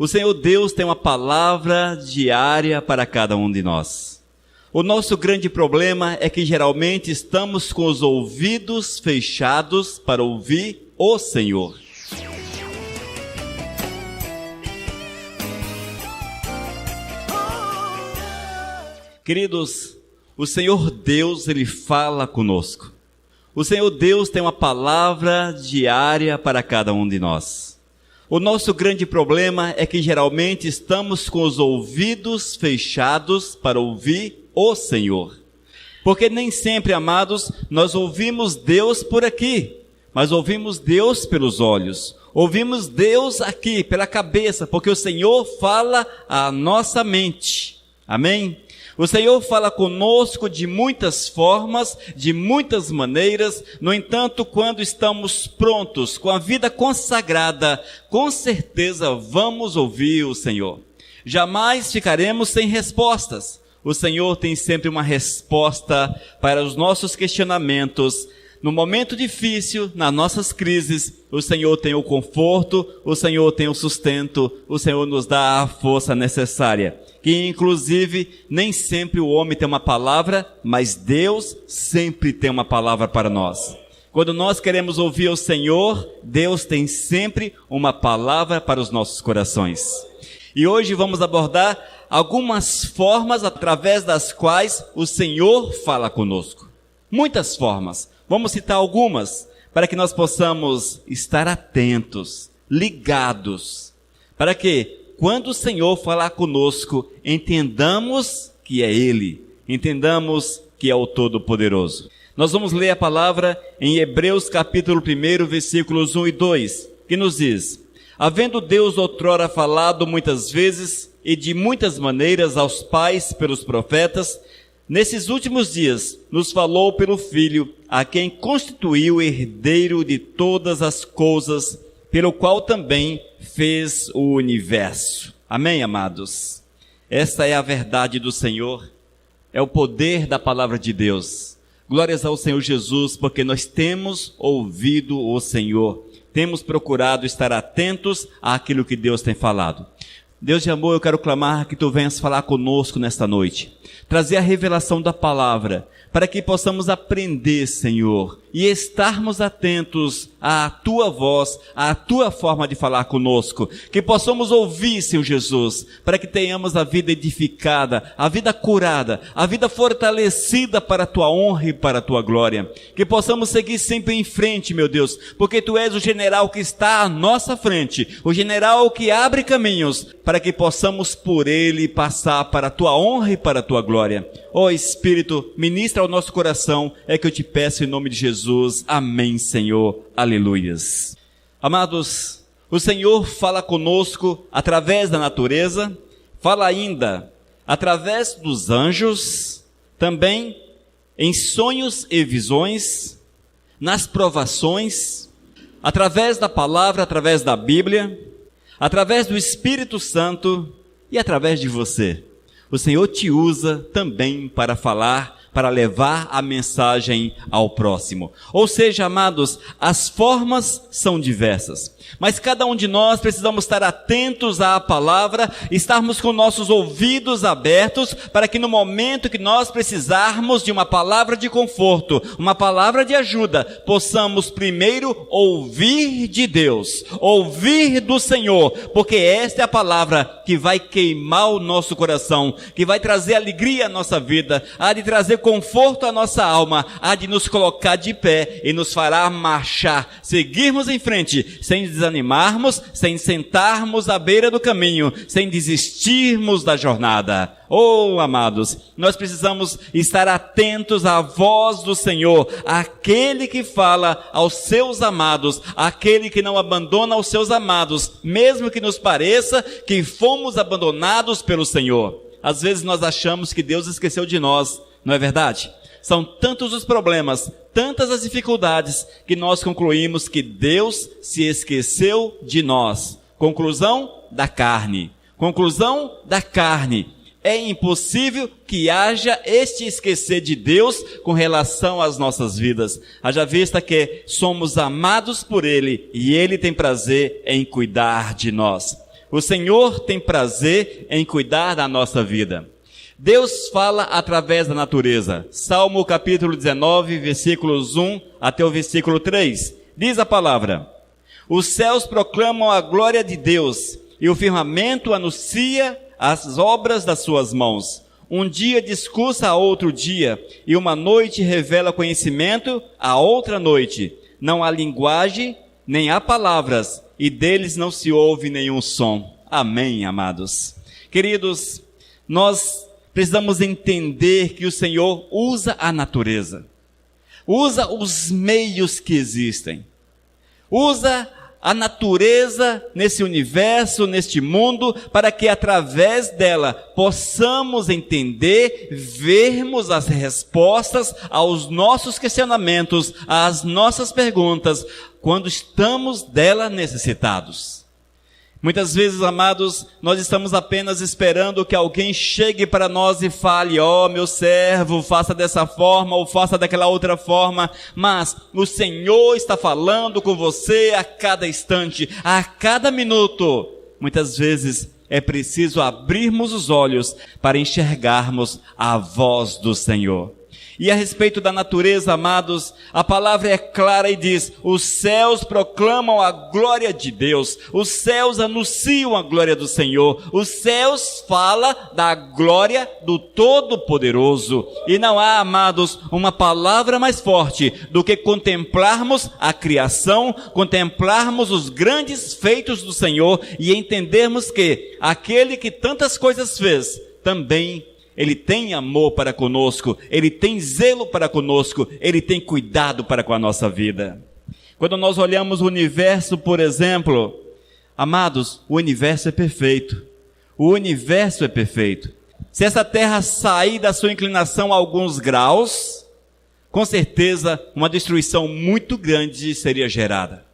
O Senhor Deus tem uma palavra diária para cada um de nós. O nosso grande problema é que geralmente estamos com os ouvidos fechados para ouvir o Senhor. Queridos, o Senhor Deus, Ele fala conosco. O Senhor Deus tem uma palavra diária para cada um de nós. O nosso grande problema é que geralmente estamos com os ouvidos fechados para ouvir o Senhor. Porque nem sempre, amados, nós ouvimos Deus por aqui, mas ouvimos Deus pelos olhos. Ouvimos Deus aqui, pela cabeça, porque o Senhor fala à nossa mente. Amém? O Senhor fala conosco de muitas formas, de muitas maneiras. No entanto, quando estamos prontos, com a vida consagrada, com certeza vamos ouvir o Senhor. Jamais ficaremos sem respostas. O Senhor tem sempre uma resposta para os nossos questionamentos. No momento difícil, nas nossas crises, o Senhor tem o conforto, o Senhor tem o sustento, o Senhor nos dá a força necessária. Que inclusive, nem sempre o homem tem uma palavra, mas Deus sempre tem uma palavra para nós. Quando nós queremos ouvir o Senhor, Deus tem sempre uma palavra para os nossos corações. E hoje vamos abordar algumas formas através das quais o Senhor fala conosco. Muitas formas. Vamos citar algumas para que nós possamos estar atentos, ligados, para que quando o Senhor falar conosco, entendamos que é Ele, entendamos que é o Todo-Poderoso. Nós vamos ler a palavra em Hebreus capítulo 1, versículos 1 e 2, que nos diz: havendo Deus outrora falado muitas vezes e de muitas maneiras aos pais pelos profetas, nesses últimos dias nos falou pelo Filho, a quem constituiu herdeiro de todas as coisas, pelo qual também fez o universo. Amém, amados? Esta é a verdade do Senhor, é o poder da palavra de Deus. Glórias ao Senhor Jesus, porque nós temos ouvido o Senhor, temos procurado estar atentos àquilo que Deus tem falado. Deus de amor, eu quero clamar que Tu venhas falar conosco nesta noite, trazer a revelação da palavra, para que possamos aprender, Senhor, e estarmos atentos à Tua voz, à Tua forma de falar conosco, que possamos ouvir, Senhor Jesus, para que tenhamos a vida edificada, a vida curada, a vida fortalecida para a Tua honra e para a Tua glória, que possamos seguir sempre em frente, meu Deus, porque Tu és o general que está à nossa frente, o general que abre caminhos, para que possamos por ele passar para a Tua honra e para a Tua glória. Ó Espírito, ministra ao nosso coração, é que eu te peço em nome de Jesus. Amém, Senhor. Aleluias. Amados, o Senhor fala conosco através da natureza, fala ainda através dos anjos, também em sonhos e visões, nas provações, através da palavra, através da Bíblia, através do Espírito Santo e através de você. O Senhor te usa também para falar, para levar a mensagem ao próximo. Ou seja, amados, as formas são diversas, mas cada um de nós precisamos estar atentos à palavra, estarmos com nossos ouvidos abertos, para que no momento que nós precisarmos de uma palavra de conforto, uma palavra de ajuda, possamos primeiro ouvir de Deus, ouvir do Senhor, porque esta é a palavra que vai queimar o nosso coração, que vai trazer alegria à nossa vida, há de trazer conforto à nossa alma, há de nos colocar de pé e nos fará marchar, seguirmos em frente, sem desanimarmos, sem sentarmos à beira do caminho, sem desistirmos da jornada. Oh, amados, nós precisamos estar atentos à voz do Senhor, aquele que fala aos seus amados, aquele que não abandona os seus amados, mesmo que nos pareça que fomos abandonados pelo Senhor. Às vezes nós achamos que Deus esqueceu de nós, não é verdade? São tantos os problemas, tantas as dificuldades, que nós concluímos que Deus se esqueceu de nós. Conclusão da carne. Conclusão da carne. É impossível que haja este esquecer de Deus com relação às nossas vidas. Haja vista que somos amados por Ele e Ele tem prazer em cuidar de nós. O Senhor tem prazer em cuidar da nossa vida. Deus fala através da natureza. Salmo capítulo 19, versículos 1 até o versículo 3. Diz a palavra: os céus proclamam a glória de Deus, e o firmamento anuncia as obras das suas mãos. Um dia discursa a outro dia, e uma noite revela conhecimento a outra noite. Não há linguagem, nem há palavras, e deles não se ouve nenhum som. Amém, amados. Queridos, nós precisamos entender que o Senhor usa a natureza, usa os meios que existem, usa a natureza nesse universo, neste mundo, para que através dela possamos entender, vermos as respostas aos nossos questionamentos, às nossas perguntas, quando estamos dela necessitados. Muitas vezes, amados, nós estamos apenas esperando que alguém chegue para nós e fale: ó, meu servo, faça dessa forma ou faça daquela outra forma. Mas o Senhor está falando com você a cada instante, a cada minuto. Muitas vezes é preciso abrirmos os olhos para enxergarmos a voz do Senhor. E a respeito da natureza, amados, a palavra é clara e diz: os céus proclamam a glória de Deus, os céus anunciam a glória do Senhor, os céus falam da glória do Todo-Poderoso. E não há, amados, uma palavra mais forte do que contemplarmos a criação, contemplarmos os grandes feitos do Senhor e entendermos que aquele que tantas coisas fez, também Ele tem amor para conosco, Ele tem zelo para conosco, Ele tem cuidado para com a nossa vida. Quando nós olhamos o universo, por exemplo, amados, o universo é perfeito. O universo é perfeito. Se essa terra sair da sua inclinação a alguns graus, com certeza uma destruição muito grande seria gerada.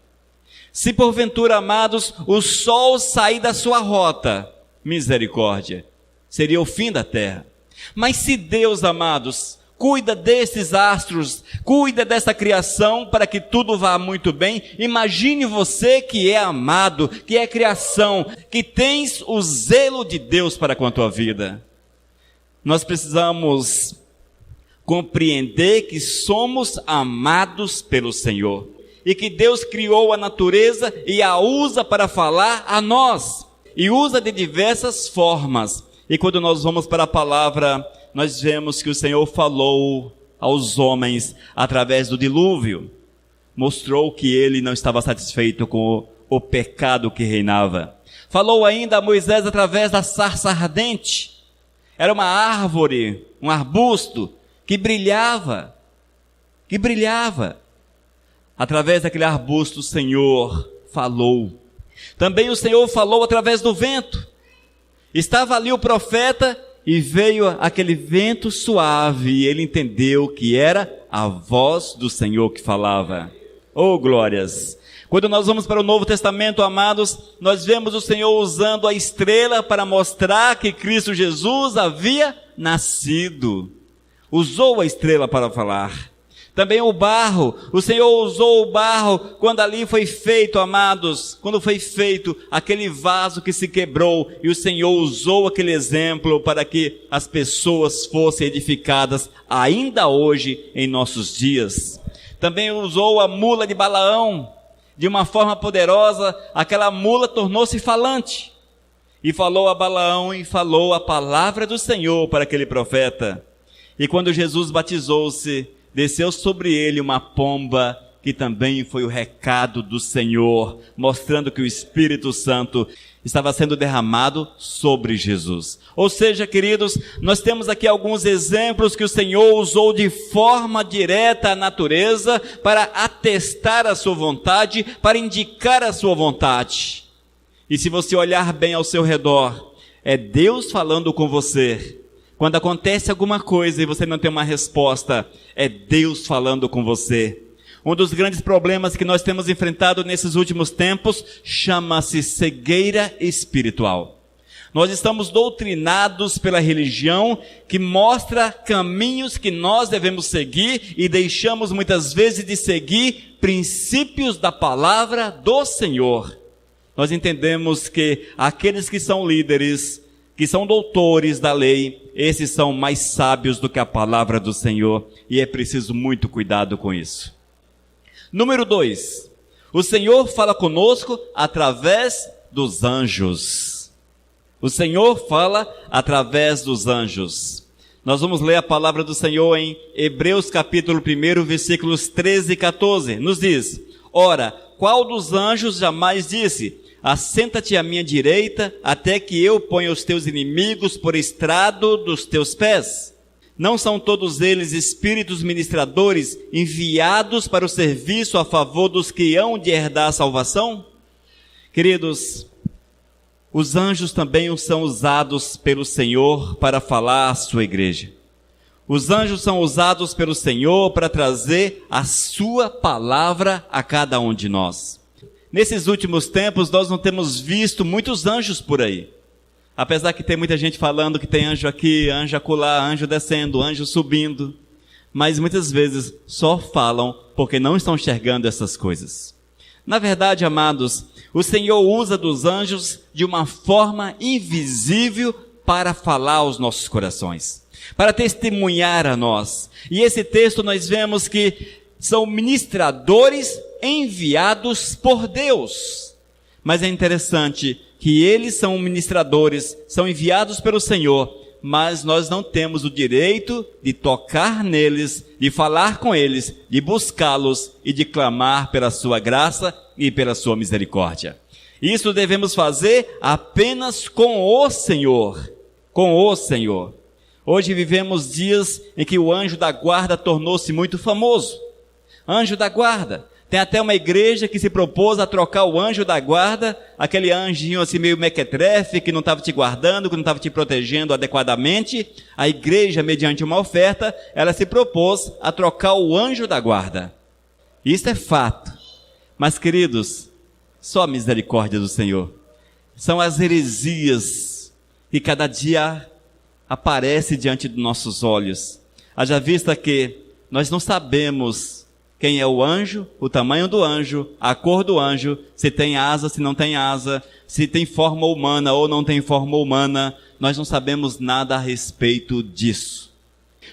Se porventura, amados, o sol sair da sua rota, misericórdia, seria o fim da terra. Mas se Deus, amados, cuida desses astros, cuida dessa criação para que tudo vá muito bem, imagine você que é amado, que é criação, que tens o zelo de Deus para com a tua vida. Nós precisamos compreender que somos amados pelo Senhor e que Deus criou a natureza e a usa para falar a nós, e usa de diversas formas. E quando nós vamos para a palavra, nós vemos que o Senhor falou aos homens através do dilúvio. Mostrou que Ele não estava satisfeito com o pecado que reinava. Falou ainda a Moisés através da sarça ardente. Era uma árvore, um arbusto que brilhava. Através daquele arbusto o Senhor falou. Também o Senhor falou através do vento. Estava ali o profeta e veio aquele vento suave e ele entendeu que era a voz do Senhor que falava. Oh, glórias! Quando nós vamos para o Novo Testamento, amados, nós vemos o Senhor usando a estrela para mostrar que Cristo Jesus havia nascido. Usou a estrela para falar. Também o barro, o Senhor usou o barro quando ali foi feito, amados, quando foi feito aquele vaso que se quebrou, e o Senhor usou aquele exemplo para que as pessoas fossem edificadas ainda hoje em nossos dias. Também usou a mula de Balaão, de uma forma poderosa, aquela mula tornou-se falante, e falou a Balaão e falou a palavra do Senhor para aquele profeta. E quando Jesus batizou-se, desceu sobre ele uma pomba, que também foi o recado do Senhor, mostrando que o Espírito Santo estava sendo derramado sobre Jesus. Ou seja, queridos, nós temos aqui alguns exemplos que o Senhor usou de forma direta a natureza para atestar a sua vontade, para indicar a sua vontade. E se você olhar bem ao seu redor, é Deus falando com você. Quando acontece alguma coisa e você não tem uma resposta, é Deus falando com você. Um dos grandes problemas que nós temos enfrentado nesses últimos tempos chama-se cegueira espiritual. Nós estamos doutrinados pela religião que mostra caminhos que nós devemos seguir e deixamos muitas vezes de seguir princípios da palavra do Senhor. nós entendemos que aqueles que são líderes, que são doutores da lei, esses são mais sábios do que a palavra do Senhor, e é preciso muito cuidado com isso. Número 2, o Senhor fala conosco através dos anjos. O Senhor fala através dos anjos. Nós vamos ler a palavra do Senhor em Hebreus capítulo 1, versículos 13 e 14. Nos diz: ora, qual dos anjos jamais disse: assenta-te à minha direita, até que eu ponha os teus inimigos por estrado dos teus pés? Não são todos eles espíritos ministradores enviados para o serviço a favor dos que hão de herdar a salvação? Queridos, os anjos também são usados pelo Senhor para falar à sua igreja. Os anjos são usados pelo Senhor para trazer a sua palavra a cada um de nós. Nesses últimos tempos, nós não temos visto muitos anjos por aí. Apesar que tem muita gente falando que tem anjo aqui, anjo acolá, anjo descendo, anjo subindo. Mas muitas vezes só falam porque não estão enxergando essas coisas. Na verdade, amados, o Senhor usa dos anjos de uma forma invisível para falar aos nossos corações, para testemunhar a nós. E esse texto nós vemos que são ministradores enviados por Deus. Mas é interessante que eles são ministradores, são enviados pelo Senhor, mas nós não temos o direito de tocar neles, de falar com eles, de buscá-los e de clamar pela sua graça e pela sua misericórdia. Isso devemos fazer apenas com o Senhor, com o Senhor. Hoje vivemos dias em que o anjo da guarda tornou-se muito famoso. Anjo da guarda. Tem até uma igreja que se propôs a trocar o anjo da guarda, aquele anjinho assim meio mequetrefe, que não estava te guardando, que não estava te protegendo adequadamente. A igreja, mediante uma oferta, ela se propôs a trocar o anjo da guarda. Isso é fato. Mas, queridos, só a misericórdia do Senhor. São as heresias que cada dia aparecem diante dos nossos olhos. Haja vista que nós não sabemos quem é o anjo, o tamanho do anjo, a cor do anjo, se tem asa, se não tem asa, se tem forma humana ou não tem forma humana. Nós não sabemos nada a respeito disso.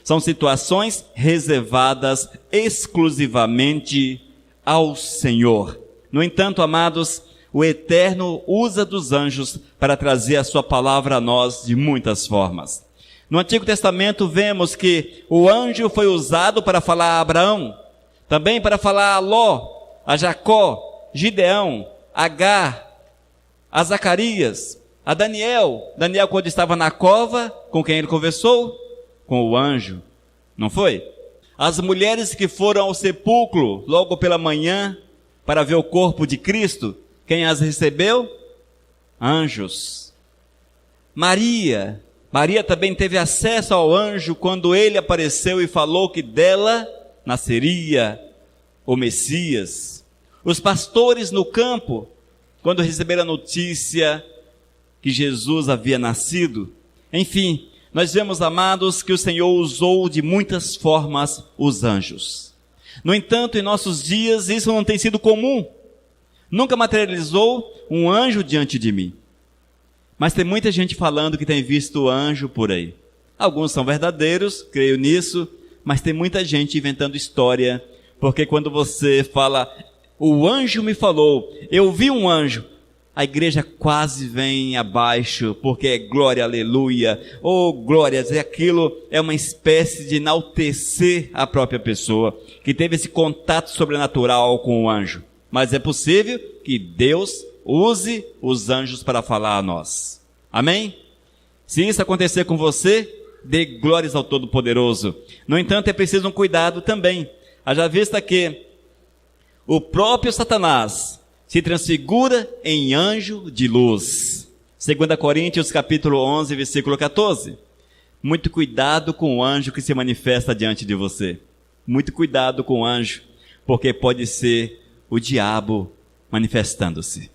São situações reservadas exclusivamente ao Senhor. No entanto, amados, o Eterno usa dos anjos para trazer a sua palavra a nós de muitas formas. No Antigo Testamento vemos que o anjo foi usado para falar a Abraão, também para falar a Ló, a Jacó, Gideão, Agar, a Zacarias, a Daniel. Daniel, quando estava na cova, com quem ele conversou? Com o anjo, não foi? As mulheres que foram ao sepulcro logo pela manhã para ver o corpo de Cristo, quem as recebeu? Anjos. Maria também teve acesso ao anjo quando ele apareceu e falou que dela nasceria o Messias. Os pastores no campo, quando receberam a notícia que Jesus havia nascido. Enfim, nós vemos, amados, que o Senhor usou de muitas formas os anjos. No entanto, em nossos dias, isso não tem sido comum. Nunca materializou um anjo diante de mim. Mas tem muita gente falando que tem visto anjo por aí. Alguns são verdadeiros, creio nisso, mas tem muita gente inventando história, porque quando você fala, o anjo me falou, eu vi um anjo, a igreja quase vem abaixo, porque é glória, aleluia, ou glórias, e aquilo é uma espécie de enaltecer a própria pessoa, que teve esse contato sobrenatural com o anjo. Mas é possível que Deus use os anjos para falar a nós. Amém? Se isso acontecer com você, dê glórias ao Todo-Poderoso. No entanto, é preciso um cuidado também. Haja vista que o próprio Satanás se transfigura em anjo de luz. 2 Coríntios capítulo 11, versículo 14. Muito cuidado com o anjo que se manifesta diante de você. Muito cuidado com o anjo, porque pode ser o diabo manifestando-se.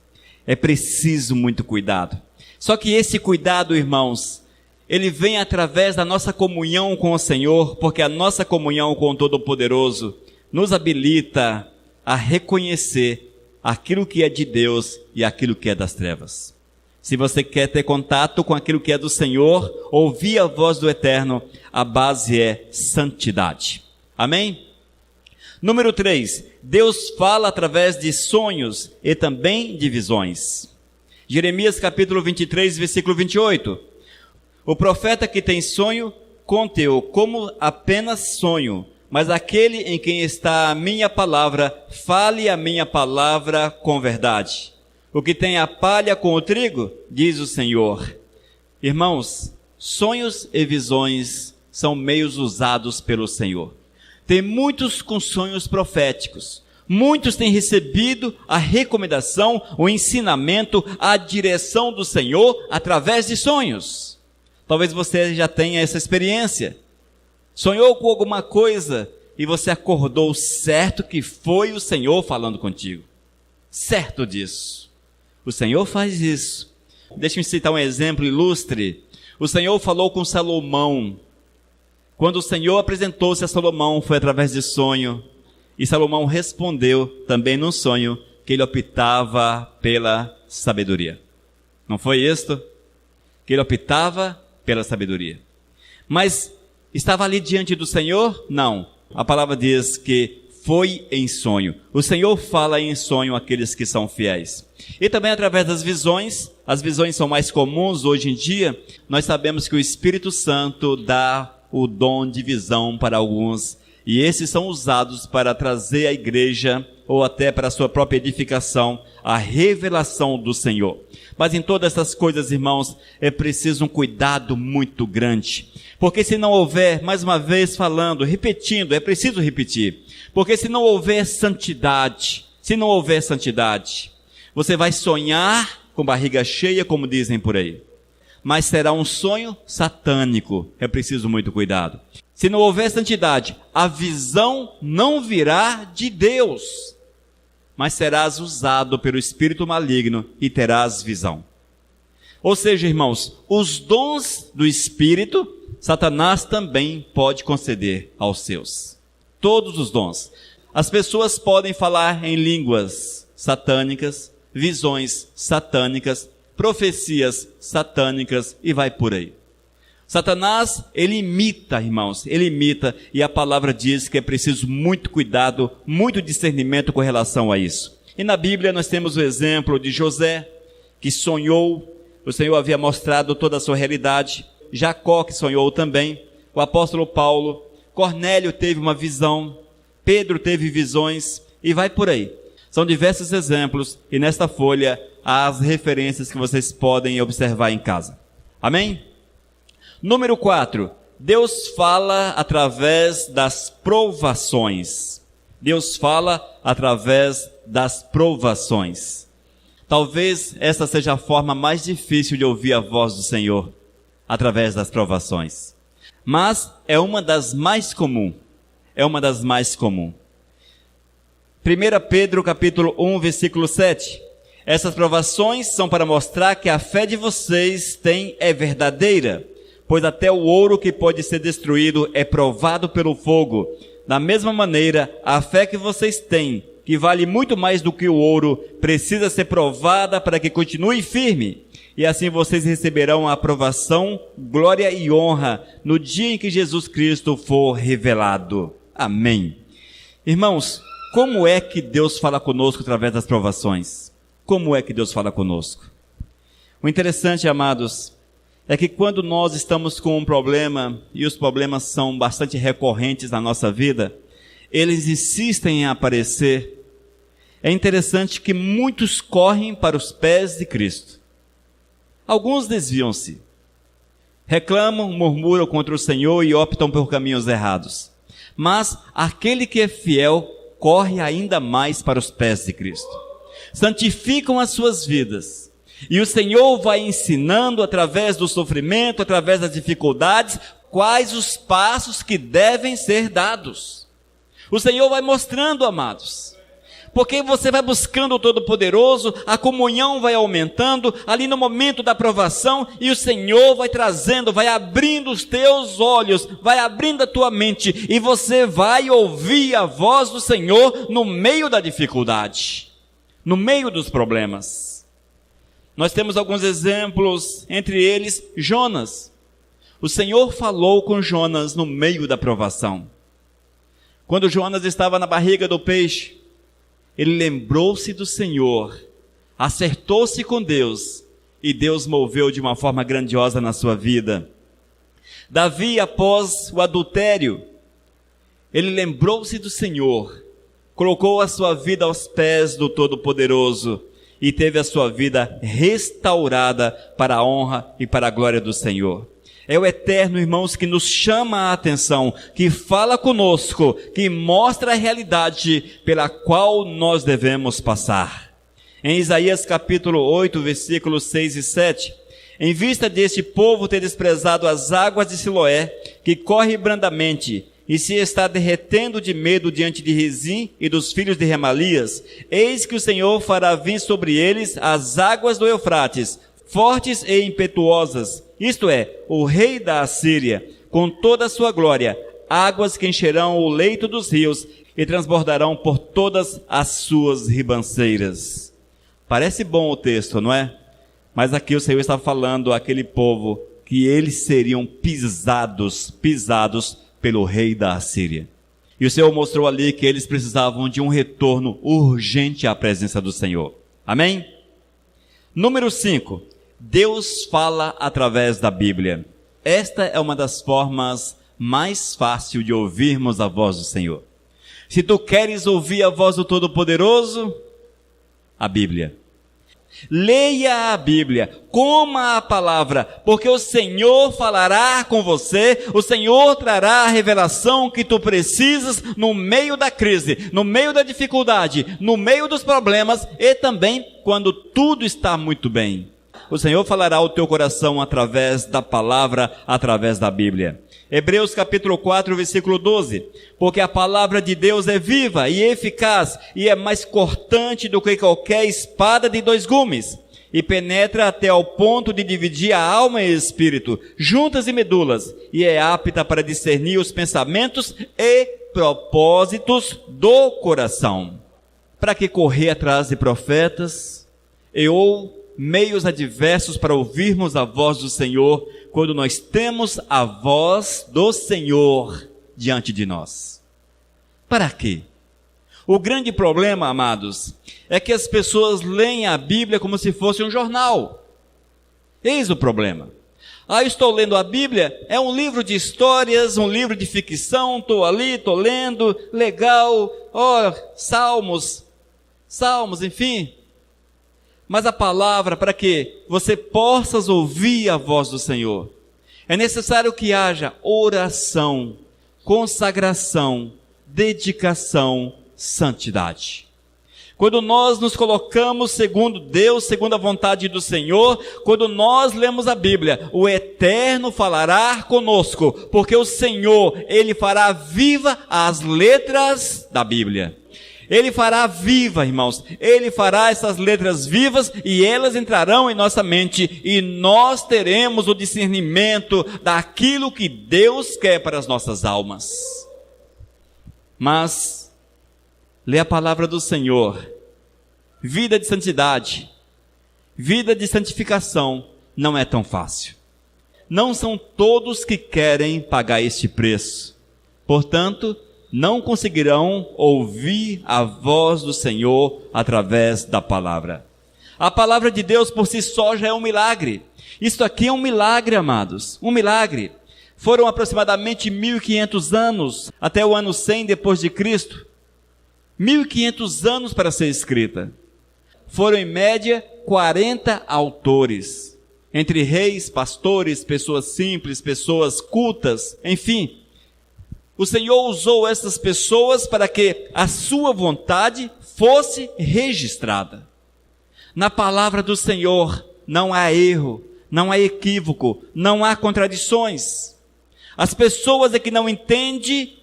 É preciso muito cuidado. Só que esse cuidado, irmãos, ele vem através da nossa comunhão com o Senhor, porque a nossa comunhão com o Todo-Poderoso nos habilita a reconhecer aquilo que é de Deus e aquilo que é das trevas. Se você quer ter contato com aquilo que é do Senhor, ouvir a voz do Eterno, a base é santidade. Amém? Número 3, Deus fala através de sonhos e também de visões. Jeremias capítulo 23, versículo 28. O profeta que tem sonho, conte-o como apenas sonho, mas aquele em quem está a minha palavra, fale a minha palavra com verdade. O que tem a palha com o trigo, diz o Senhor. Irmãos, sonhos e visões são meios usados pelo Senhor. Tem muitos com sonhos proféticos. Muitos têm recebido a recomendação, o ensinamento, a direção do Senhor através de sonhos. Talvez você já tenha essa experiência. Sonhou com alguma coisa e você acordou certo que foi o Senhor falando contigo. Certo disso. O Senhor faz isso. Deixa-me citar um exemplo ilustre. O Senhor falou com Salomão. Quando o Senhor apresentou-se a Salomão, foi através de sonho. E Salomão respondeu também num sonho que ele optava pela sabedoria. Não foi isto? Que ele optava pela sabedoria. Mas estava ali diante do Senhor? Não. A palavra diz que foi em sonho. O Senhor fala em sonho àqueles que são fiéis. E também através das visões. As visões são mais comuns hoje em dia. Nós sabemos que o Espírito Santo dá o dom de visão para alguns. E esses são usados para trazer à igreja, ou até para a sua própria edificação, a revelação do Senhor. Mas em todas essas coisas, irmãos, é preciso um cuidado muito grande. Porque se não houver, mais uma vez falando, repetindo, é preciso repetir. Porque se não houver santidade, você vai sonhar com barriga cheia, como dizem por aí. Mas será um sonho satânico. É preciso muito cuidado. Se não houver santidade, a visão não virá de Deus, mas serás usado pelo espírito maligno e terás visão. Ou seja, irmãos, os dons do Espírito, Satanás também pode conceder aos seus. Todos os dons. As pessoas podem falar em línguas satânicas, visões satânicas, profecias satânicas e vai por aí. Satanás, ele imita, irmãos, e a palavra diz que é preciso muito cuidado, muito discernimento com relação a isso. E na Bíblia nós temos o exemplo de José, que sonhou, o Senhor havia mostrado toda a sua realidade, Jacó que sonhou também, o apóstolo Paulo, Cornélio teve uma visão, Pedro teve visões e vai por aí. São diversos exemplos e nesta folha há as referências que vocês podem observar em casa. Amém? Número 4, Deus fala através das provações. Deus fala através das provações. Talvez essa seja a forma mais difícil de ouvir a voz do Senhor, através das provações. Mas é uma das mais comuns. 1 Pedro capítulo 1, versículo 7. Essas provações são para mostrar que a fé de vocês é verdadeira. Pois até o ouro que pode ser destruído é provado pelo fogo. Da mesma maneira, a fé que vocês têm, que vale muito mais do que o ouro, precisa ser provada para que continue firme. E assim vocês receberão a aprovação, glória e honra no dia em que Jesus Cristo for revelado. Amém. Irmãos, como é que Deus fala conosco através das provações? Como é que Deus fala conosco? O interessante, amados, é que quando nós estamos com um problema, e os problemas são bastante recorrentes na nossa vida, eles insistem em aparecer. É interessante que muitos correm para os pés de Cristo. Alguns desviam-se, reclamam, murmuram contra o Senhor e optam por caminhos errados. Mas aquele que é fiel corre ainda mais para os pés de Cristo. Santificam as suas vidas. E o Senhor vai ensinando através do sofrimento, através das dificuldades, quais os passos que devem ser dados. O Senhor vai mostrando, amados. Porque você vai buscando o Todo-Poderoso, a comunhão vai aumentando, ali no momento da provação, e o Senhor vai trazendo, vai abrindo os teus olhos, vai abrindo a tua mente, e você vai ouvir a voz do Senhor no meio da dificuldade. no meio dos problemas. Nós temos alguns exemplos, entre eles Jonas. O Senhor falou com Jonas no meio da provação. Quando Jonas estava na barriga do peixe, ele lembrou-se do Senhor, acertou-se com Deus, e Deus moveu de uma forma grandiosa na sua vida. Davi, após o adultério, ele lembrou-se do Senhor, colocou a sua vida aos pés do Todo-Poderoso e teve a sua vida restaurada para a honra e para a glória do Senhor. É o Eterno, irmãos, que nos chama a atenção, que fala conosco, que mostra a realidade pela qual nós devemos passar. Em Isaías capítulo 8, versículos 6 e 7, em vista deste povo ter desprezado as águas de Siloé, que corre brandamente, e se está derretendo de medo diante de Rezim e dos filhos de Remalias, eis que o Senhor fará vir sobre eles as águas do Eufrates, fortes e impetuosas, isto é, o rei da Assíria, com toda a sua glória, águas que encherão o leito dos rios e transbordarão por todas as suas ribanceiras. Parece bom o texto, não é? Mas aqui o Senhor está falando àquele povo que eles seriam pisados pelo rei da Assíria. E o Senhor mostrou ali que eles precisavam de um retorno urgente à presença do Senhor. Amém? Número 5. Deus fala através da Bíblia. Esta é uma das formas mais fáceis de ouvirmos a voz do Senhor. Se tu queres ouvir a voz do Todo-Poderoso, a Bíblia. Leia a Bíblia, coma a palavra, porque o Senhor falará com você, o Senhor trará a revelação que tu precisas no meio da crise, no meio da dificuldade, no meio dos problemas e também quando tudo está muito bem. O Senhor falará ao teu coração através da palavra, através da Bíblia. Hebreus capítulo 4, versículo 12. Porque a palavra de Deus é viva e eficaz e é mais cortante do que qualquer espada de 2 gumes. E penetra até ao ponto de dividir a alma e espírito, juntas e medulas, e é apta para discernir os pensamentos e propósitos do coração. Para que correr atrás de profetas ou meios adversos para ouvirmos a voz do Senhor, quando nós temos a voz do Senhor diante de nós? Para quê? O grande problema, amados, é que as pessoas leem a Bíblia como se fosse um jornal. Eis o problema. Eu estou lendo a Bíblia, é um livro de histórias, um livro de ficção, estou ali, estou lendo, legal, salmos, enfim. Mas a palavra, para que você possa ouvir a voz do Senhor, é necessário que haja oração, consagração, dedicação, santidade. Quando nós nos colocamos segundo Deus, segundo a vontade do Senhor, quando nós lemos a Bíblia, o Eterno falará conosco, porque o Senhor, Ele fará viva as letras da Bíblia. Ele fará viva, irmãos, Ele fará essas letras vivas e elas entrarão em nossa mente e nós teremos o discernimento daquilo que Deus quer para as nossas almas. Mas, lê a palavra do Senhor, vida de santidade, vida de santificação, não é tão fácil. Não são todos que querem pagar este preço. Portanto, não conseguirão ouvir a voz do Senhor através da palavra. A palavra de Deus por si só já é um milagre. Isto aqui é um milagre, amados, um milagre. Foram aproximadamente 1500 anos, até o ano 100 depois de Cristo. 1500 anos para ser escrita. Foram em média 40 autores, entre reis, pastores, pessoas simples, pessoas cultas, enfim. O Senhor usou essas pessoas para que a sua vontade fosse registrada. Na palavra do Senhor não há erro, não há equívoco, não há contradições. As pessoas é que não entendem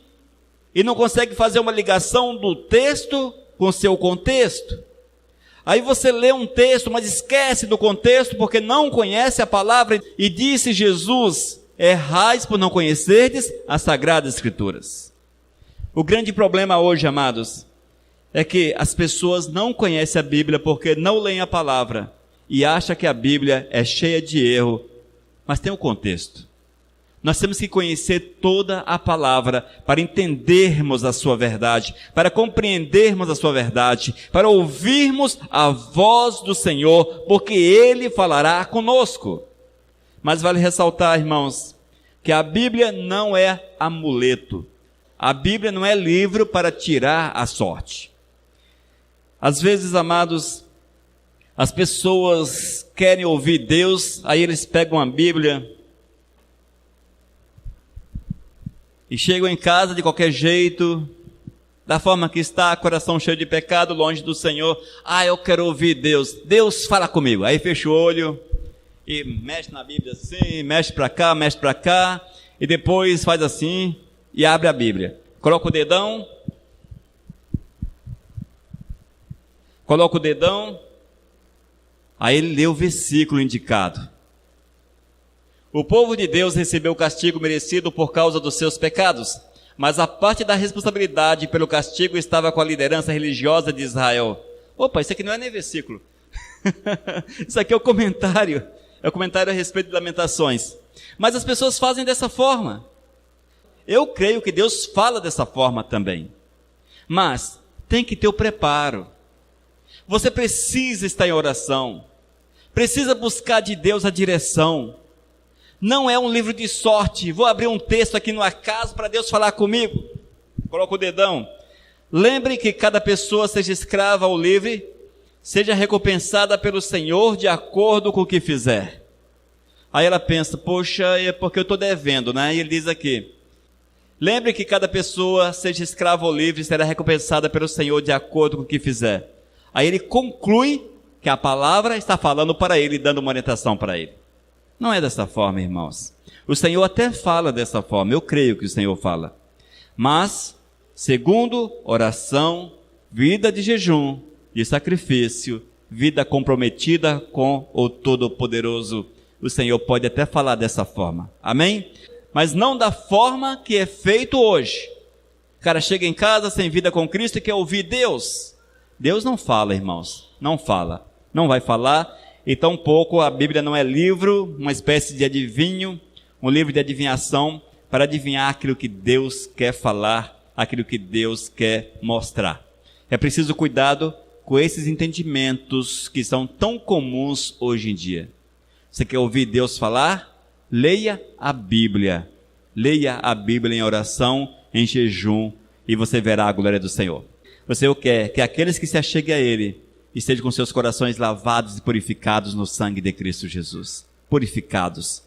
e não conseguem fazer uma ligação do texto com o seu contexto. Aí você lê um texto, mas esquece do contexto porque não conhece a palavra. E disse Jesus: errais por não conhecerdes as Sagradas Escrituras. O grande problema hoje, amados, é que as pessoas não conhecem a Bíblia porque não leem a palavra e acham que a Bíblia é cheia de erro, mas tem um contexto. Nós temos que conhecer toda a palavra para entendermos a sua verdade, para compreendermos a sua verdade, para ouvirmos a voz do Senhor, porque Ele falará conosco. Mas vale ressaltar, irmãos, que a Bíblia não é amuleto. A Bíblia não é livro para tirar a sorte. Às vezes, amados, as pessoas querem ouvir Deus, aí eles pegam a Bíblia e chegam em casa de qualquer jeito, da forma que está, coração cheio de pecado, longe do Senhor. Eu quero ouvir Deus. Deus fala comigo. Aí fecha o olho e mexe na Bíblia assim, mexe para cá, e depois faz assim e abre a Bíblia. Coloca o dedão, aí ele lê o versículo indicado. O povo de Deus recebeu o castigo merecido por causa dos seus pecados, mas a parte da responsabilidade pelo castigo estava com a liderança religiosa de Israel. Opa, isso aqui não é nem versículo. Isso aqui é o comentário a respeito de Lamentações. Mas as pessoas fazem dessa forma. Eu creio que Deus fala dessa forma também. Mas tem que ter o preparo. Você precisa estar em oração. Precisa buscar de Deus a direção. Não é um livro de sorte. Vou abrir um texto aqui no acaso para Deus falar comigo. Coloca o dedão. Lembre que cada pessoa, seja escrava ou livre, seja recompensada pelo Senhor de acordo com o que fizer. Aí ela pensa, poxa, é porque eu estou devendo, né? E ele diz aqui, lembre que cada pessoa, seja escrava ou livre, será recompensada pelo Senhor de acordo com o que fizer. Aí ele conclui que a palavra está falando para ele, dando uma orientação para ele. Não é dessa forma, irmãos. O Senhor até fala dessa forma, eu creio que o Senhor fala. Mas, segundo oração, vida de jejum, de sacrifício, vida comprometida com o Todo-Poderoso, o Senhor pode até falar dessa forma. Amém? Mas não da forma que é feito hoje. O cara chega em casa sem vida com Cristo e quer ouvir Deus. Deus não fala, irmãos. Não fala. Não vai falar. E tampouco a Bíblia não é livro, uma espécie de adivinho, um livro de adivinhação, para adivinhar aquilo que Deus quer falar, aquilo que Deus quer mostrar. É preciso cuidado com esses entendimentos que são tão comuns hoje em dia. Você quer ouvir Deus falar? Leia a Bíblia. Leia a Bíblia em oração, em jejum, e você verá a glória do Senhor. Você quer que aqueles que se acheguem a Ele estejam com seus corações lavados e purificados no sangue de Cristo Jesus. Purificados.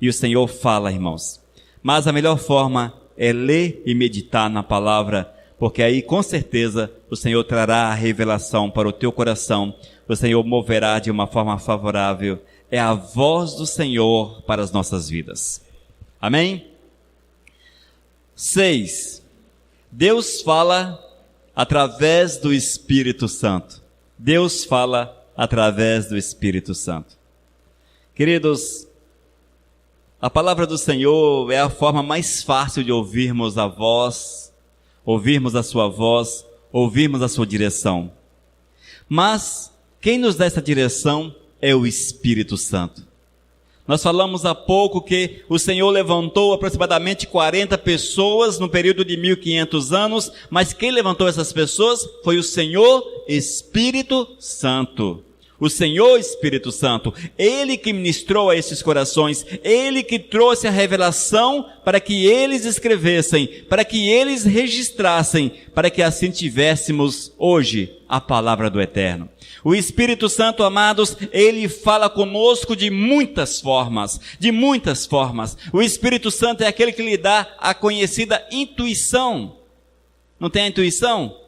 E o Senhor fala, irmãos. Mas a melhor forma é ler e meditar na palavra, porque aí com certeza o Senhor trará a revelação para o teu coração. O Senhor moverá de uma forma favorável. É a voz do Senhor para as nossas vidas. Amém? 6. Deus fala através do Espírito Santo. Deus fala através do Espírito Santo. Queridos, a palavra do Senhor é a forma mais fácil de ouvirmos a voz, ouvirmos a sua voz, ouvirmos a sua direção. Mas quem nos dá essa direção é o Espírito Santo. Nós falamos há pouco que o Senhor levantou aproximadamente 40 pessoas no período de 1500 anos, mas quem levantou essas pessoas foi o Senhor Espírito Santo. O Senhor Espírito Santo, Ele que ministrou a esses corações, Ele que trouxe a revelação para que eles escrevessem, para que eles registrassem, para que assim tivéssemos hoje a palavra do Eterno. O Espírito Santo, amados, Ele fala conosco de muitas formas, O Espírito Santo é aquele que lhe dá a conhecida intuição. Não tem a intuição?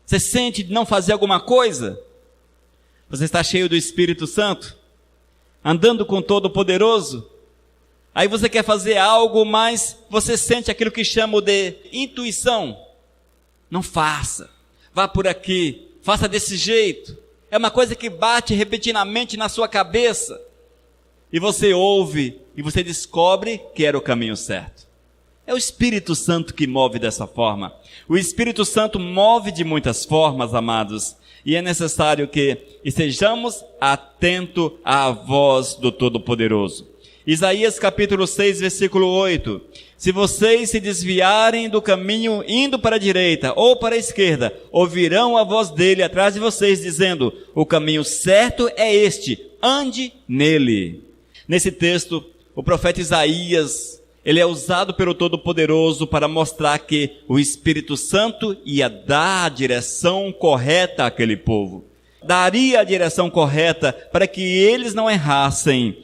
Você sente de não fazer alguma coisa? Você está cheio do Espírito Santo, andando com o Todo-Poderoso. Aí você quer fazer algo, mas você sente aquilo que chamo de intuição. Não faça, vá por aqui, faça desse jeito. É uma coisa que bate repentinamente na sua cabeça. E você ouve, e você descobre que era o caminho certo. É o Espírito Santo que move dessa forma. O Espírito Santo move de muitas formas, amados. E é necessário que estejamos atentos à voz do Todo-Poderoso. Isaías capítulo 6, versículo 8. Se vocês se desviarem do caminho indo para a direita ou para a esquerda, ouvirão a voz dele atrás de vocês dizendo: o caminho certo é este, ande nele. Nesse texto, o profeta Isaías, ele é usado pelo Todo-Poderoso para mostrar que o Espírito Santo ia dar a direção correta àquele povo. Daria a direção correta para que eles não errassem,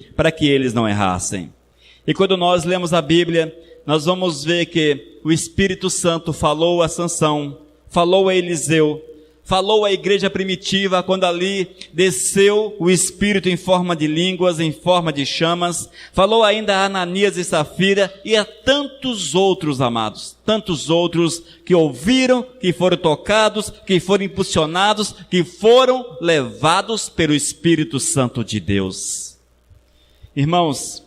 E quando nós lemos a Bíblia, nós vamos ver que o Espírito Santo falou a Sansão, falou a Eliseu, falou à igreja primitiva, quando ali desceu o Espírito em forma de línguas, em forma de chamas, falou ainda a Ananias e Safira e a tantos outros, amados, tantos outros que ouviram, que foram tocados, que foram impulsionados, que foram levados pelo Espírito Santo de Deus. Irmãos,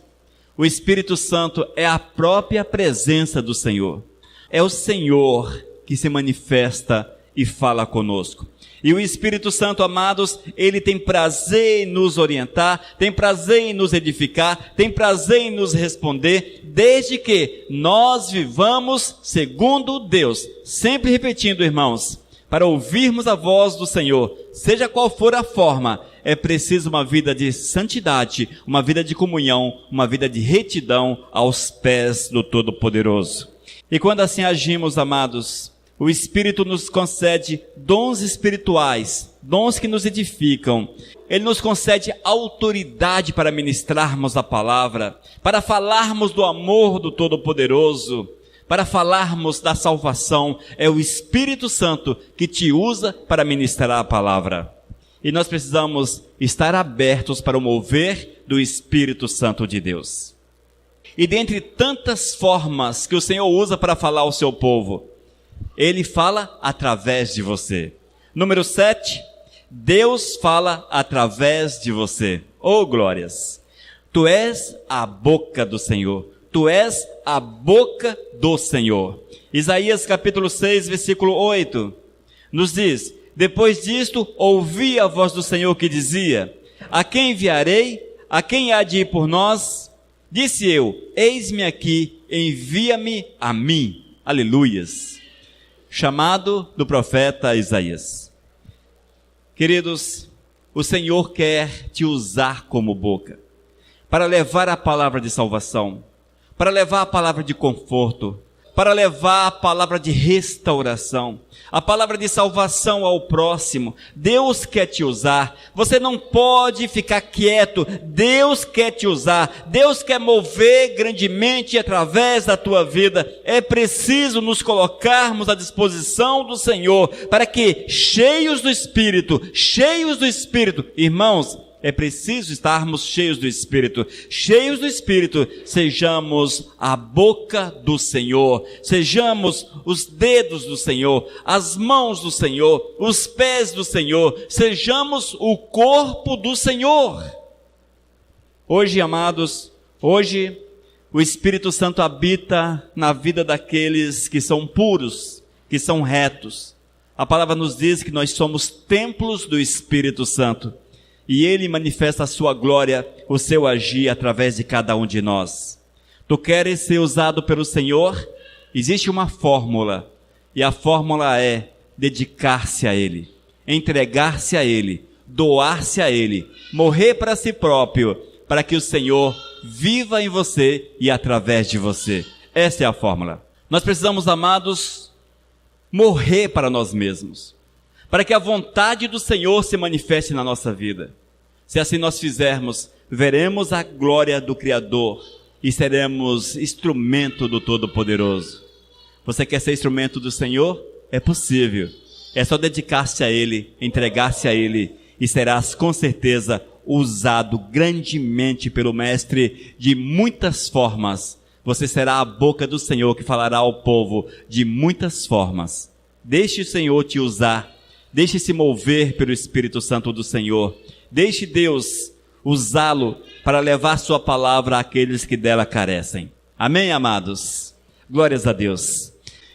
o Espírito Santo é a própria presença do Senhor. É o Senhor que se manifesta e fala conosco. E o Espírito Santo, amados, ele tem prazer em nos orientar, tem prazer em nos edificar, tem prazer em nos responder, desde que nós vivamos segundo Deus. Sempre repetindo, irmãos, para ouvirmos a voz do Senhor, seja qual for a forma, é preciso uma vida de santidade, uma vida de comunhão, uma vida de retidão aos pés do Todo-Poderoso. E quando assim agimos, amados, o Espírito nos concede dons espirituais, dons que nos edificam. Ele nos concede autoridade para ministrarmos a palavra, para falarmos do amor do Todo-Poderoso, para falarmos da salvação. É o Espírito Santo que te usa para ministrar a palavra. E nós precisamos estar abertos para o mover do Espírito Santo de Deus. E dentre tantas formas que o Senhor usa para falar ao seu povo, Ele fala através de você. Número 7, Deus fala através de você. Oh, glórias! Tu és a boca do Senhor. Tu és a boca do Senhor. Isaías capítulo 6, versículo 8, nos diz: depois disto, ouvi a voz do Senhor que dizia: a quem enviarei? A quem há de ir por nós? Disse eu: eis-me aqui, envia-me a mim. Aleluias! Chamado do profeta Isaías. Queridos, o Senhor quer te usar como boca, para levar a palavra de salvação, para levar a palavra de conforto, para levar a palavra de restauração, a palavra de salvação ao próximo. Deus quer te usar, você não pode ficar quieto, Deus quer te usar, Deus quer mover grandemente através da tua vida. É preciso nos colocarmos à disposição do Senhor, para que cheios do Espírito, irmãos, é preciso estarmos cheios do Espírito, sejamos a boca do Senhor, sejamos os dedos do Senhor, as mãos do Senhor, os pés do Senhor, sejamos o corpo do Senhor. Hoje, amados, o Espírito Santo habita na vida daqueles que são puros, que são retos. A palavra nos diz que nós somos templos do Espírito Santo. E Ele manifesta a sua glória, o seu agir através de cada um de nós. Tu queres ser usado pelo Senhor? Existe uma fórmula, e a fórmula é dedicar-se a Ele, entregar-se a Ele, doar-se a Ele, morrer para si próprio, para que o Senhor viva em você e através de você. Essa é a fórmula. Nós precisamos, amados, morrer para nós mesmos, para que a vontade do Senhor se manifeste na nossa vida. Se assim nós fizermos, veremos a glória do Criador e seremos instrumento do Todo-Poderoso. Você quer ser instrumento do Senhor? É possível. É só dedicar-se a Ele, entregar-se a Ele, e serás com certeza usado grandemente pelo Mestre de muitas formas. Você será a boca do Senhor que falará ao povo de muitas formas. Deixe o Senhor te usar. Deixe-se mover pelo Espírito Santo do Senhor. Deixe Deus usá-lo para levar sua palavra àqueles que dela carecem. Amém, amados? Glórias a Deus.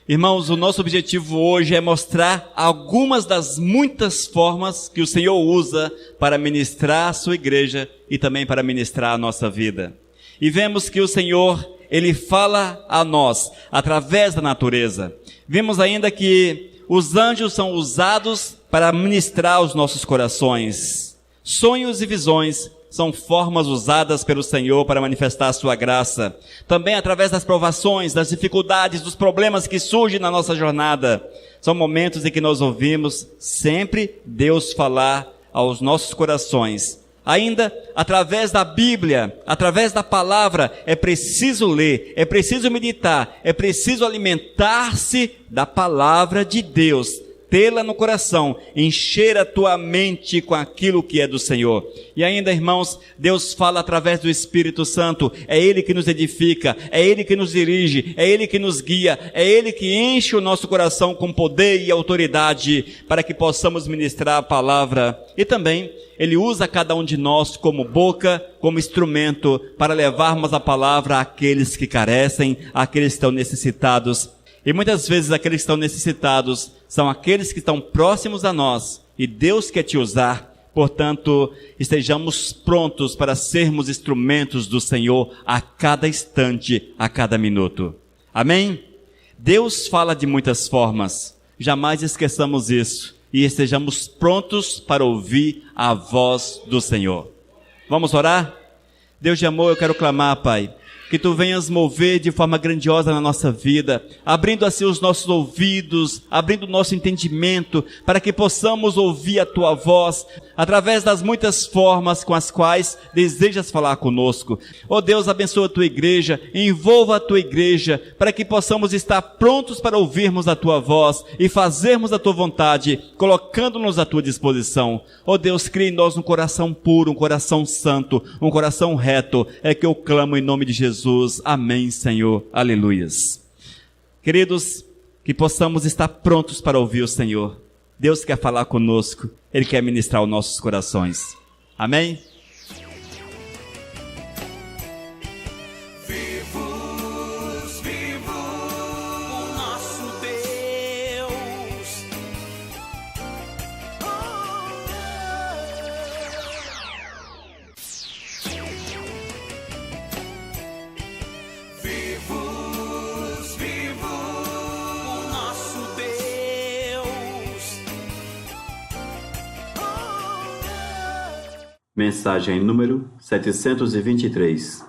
Irmãos, o nosso objetivo hoje é mostrar algumas das muitas formas que o Senhor usa para ministrar a sua igreja e também para ministrar a nossa vida. E vemos que o Senhor, Ele fala a nós através da natureza. Vimos ainda que os anjos são usados para ministrar os nossos corações. Sonhos e visões são formas usadas pelo Senhor para manifestar a sua graça. Também através das provações, das dificuldades, dos problemas que surgem na nossa jornada. São momentos em que nós ouvimos sempre Deus falar aos nossos corações. Ainda, através da Bíblia, através da palavra, é preciso ler, é preciso meditar, é preciso alimentar-se da palavra de Deus, tê-la no coração, encher a tua mente com aquilo que é do Senhor. E ainda, irmãos, Deus fala através do Espírito Santo, é Ele que nos edifica, é Ele que nos dirige, é Ele que nos guia, é Ele que enche o nosso coração com poder e autoridade, para que possamos ministrar a palavra. E também, Ele usa cada um de nós como boca, como instrumento, para levarmos a palavra àqueles que carecem, àqueles que estão necessitados. E muitas vezes aqueles que estão necessitados são aqueles que estão próximos a nós, e Deus quer te usar. Portanto, estejamos prontos para sermos instrumentos do Senhor a cada instante, a cada minuto. Amém? Deus fala de muitas formas, jamais esqueçamos isso, e estejamos prontos para ouvir a voz do Senhor. Vamos orar? Deus de amor, eu quero clamar, Pai, que Tu venhas mover de forma grandiosa na nossa vida, abrindo assim os nossos ouvidos, abrindo o nosso entendimento, para que possamos ouvir a Tua voz, através das muitas formas com as quais desejas falar conosco. Ó Deus, abençoa a Tua igreja, envolva a Tua igreja, para que possamos estar prontos para ouvirmos a Tua voz e fazermos a Tua vontade, colocando-nos à Tua disposição. Ó Deus, cria em nós um coração puro, um coração santo, um coração reto, é que eu clamo em nome de Jesus. Amém, Senhor. Aleluias. Queridos, que possamos estar prontos para ouvir o Senhor. Deus quer falar conosco. Ele quer ministrar os nossos corações. Amém? Mensagem número 723.